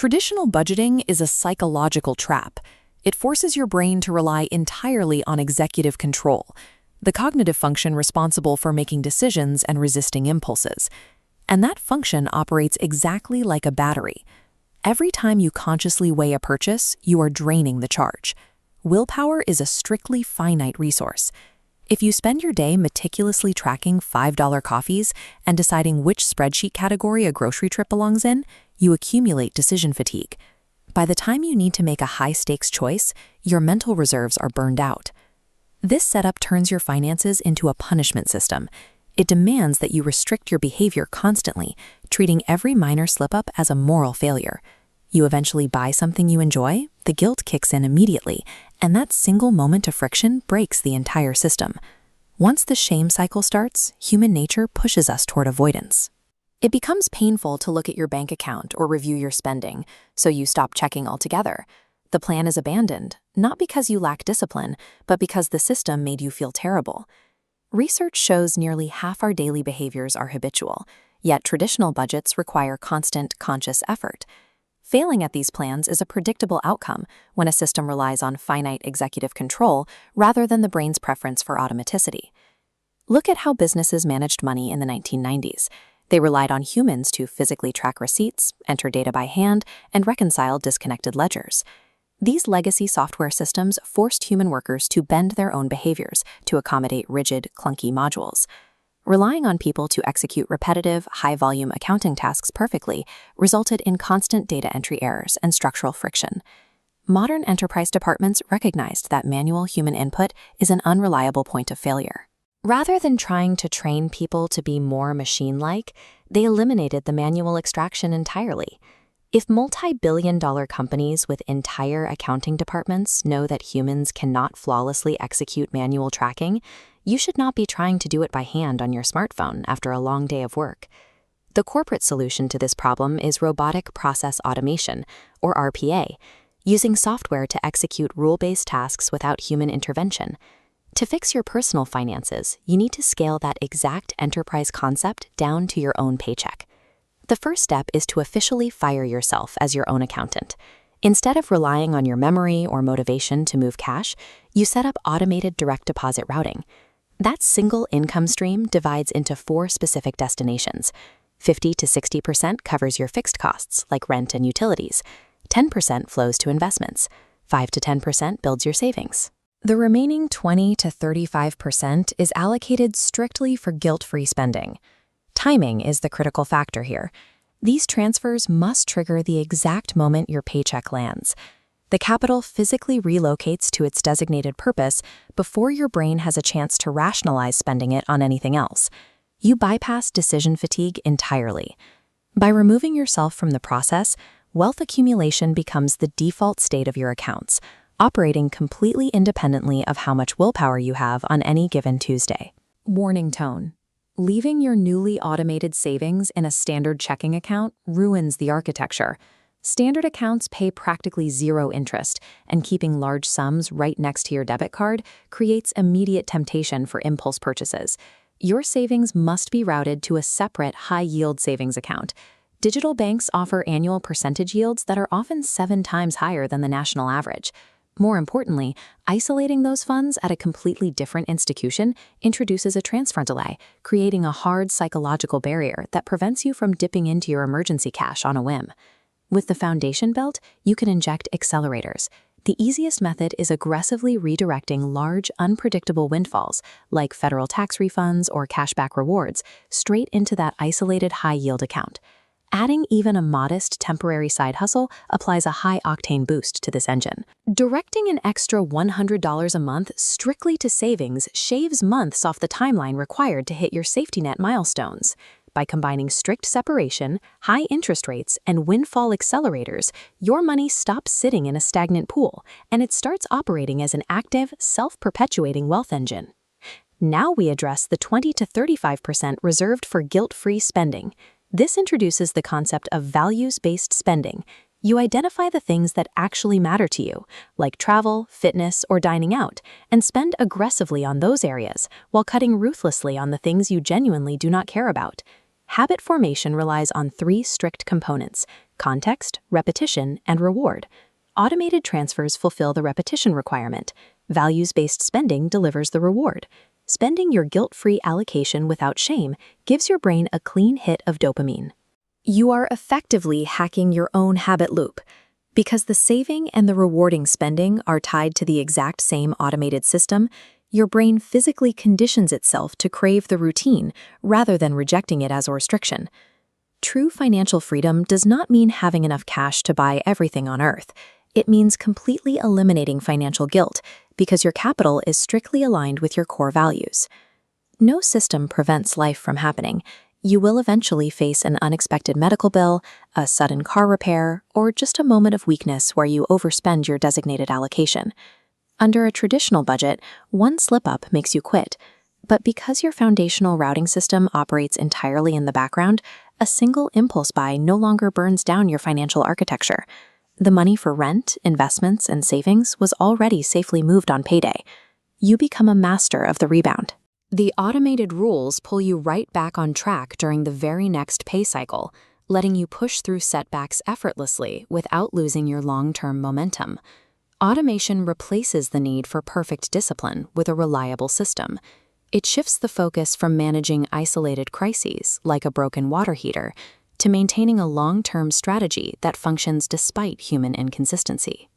Traditional budgeting is a psychological trap. It forces your brain to rely entirely on executive control, the cognitive function responsible for making decisions and resisting impulses. And that function operates exactly like a battery. Every time you consciously weigh a purchase, you are draining the charge. Willpower is a strictly finite resource. If you spend your day meticulously tracking $5 coffees and deciding which spreadsheet category a grocery trip belongs in, you accumulate decision fatigue. By the time you need to make a high-stakes choice, your mental reserves are burned out. This setup turns your finances into a punishment system. It demands that you restrict your behavior constantly, treating every minor slip-up as a moral failure. You eventually buy something you enjoy, the guilt kicks in immediately, and that single moment of friction breaks the entire system. Once the shame cycle starts, human nature pushes us toward avoidance. It becomes painful to look at your bank account or review your spending, so you stop checking altogether. The plan is abandoned, not because you lack discipline, but because the system made you feel terrible. Research shows nearly half our daily behaviors are habitual, yet traditional budgets require constant, conscious effort. Failing at these plans is a predictable outcome when a system relies on finite executive control rather than the brain's preference for automaticity. Look at how businesses managed money in the 1990s. They relied on humans to physically track receipts, enter data by hand, and reconcile disconnected ledgers. These legacy software systems forced human workers to bend their own behaviors to accommodate rigid, clunky modules. Relying on people to execute repetitive, high-volume accounting tasks perfectly resulted in constant data entry errors and structural friction. Modern enterprise departments recognized that manual human input is an unreliable point of failure. Rather than trying to train people to be more machine-like, they eliminated the manual extraction entirely. If multi-billion-dollar companies with entire accounting departments know that humans cannot flawlessly execute manual tracking, you should not be trying to do it by hand on your smartphone after a long day of work. The corporate solution to this problem is robotic process automation, or RPA, using software to execute rule-based tasks without human intervention. To fix your personal finances, you need to scale that exact enterprise concept down to your own paycheck. The first step is to officially fire yourself as your own accountant. Instead of relying on your memory or motivation to move cash, you set up automated direct deposit routing. That single income stream divides into 4 specific destinations. 50 to 60% covers your fixed costs, like rent and utilities. 10% flows to investments. 5 to 10% builds your savings. The remaining 20 to 35% is allocated strictly for guilt-free spending. Timing is the critical factor here. These transfers must trigger the exact moment your paycheck lands. The capital physically relocates to its designated purpose before your brain has a chance to rationalize spending it on anything else. You bypass decision fatigue entirely. By removing yourself from the process, wealth accumulation becomes the default state of your accounts, operating completely independently of how much willpower you have on any given Tuesday. Warning tone. Leaving your newly automated savings in a standard checking account ruins the architecture. Standard accounts pay practically zero interest, and keeping large sums right next to your debit card creates immediate temptation for impulse purchases. Your savings must be routed to a separate high-yield savings account. Digital banks offer annual percentage yields that are often 7 times higher than the national average. More importantly, isolating those funds at a completely different institution introduces a transfer delay, creating a hard psychological barrier that prevents you from dipping into your emergency cash on a whim. With the foundation built, you can inject accelerators. The easiest method is aggressively redirecting large, unpredictable windfalls, like federal tax refunds or cashback rewards, straight into that isolated high-yield account. Adding even a modest temporary side hustle applies a high-octane boost to this engine. Directing an extra $100 a month strictly to savings shaves months off the timeline required to hit your safety net milestones. By combining strict separation, high interest rates, and windfall accelerators, your money stops sitting in a stagnant pool, and it starts operating as an active, self-perpetuating wealth engine. Now we address the 20 to 35% reserved for guilt-free spending. This introduces the concept of values-based spending. You identify the things that actually matter to you, like travel, fitness, or dining out, and spend aggressively on those areas while cutting ruthlessly on the things you genuinely do not care about. Habit formation relies on three strict components: context, repetition, and reward. Automated transfers fulfill the repetition requirement. Values-based spending delivers the reward. Spending your guilt-free allocation without shame gives your brain a clean hit of dopamine. You are effectively hacking your own habit loop. Because the saving and the rewarding spending are tied to the exact same automated system, your brain physically conditions itself to crave the routine rather than rejecting it as a restriction. True financial freedom does not mean having enough cash to buy everything on earth. It means completely eliminating financial guilt because your capital is strictly aligned with your core values. No system prevents life from happening. You will eventually face an unexpected medical bill, a sudden car repair, or just a moment of weakness where you overspend your designated allocation. Under a traditional budget, one slip-up makes you quit. But because your foundational routing system operates entirely in the background, a single impulse buy no longer burns down your financial architecture. The money for rent, investments, and savings was already safely moved on payday. You become a master of the rebound. The automated rules pull you right back on track during the very next pay cycle, letting you push through setbacks effortlessly without losing your long-term momentum. Automation replaces the need for perfect discipline with a reliable system. It shifts the focus from managing isolated crises, like a broken water heater, to maintaining a long-term strategy that functions despite human inconsistency.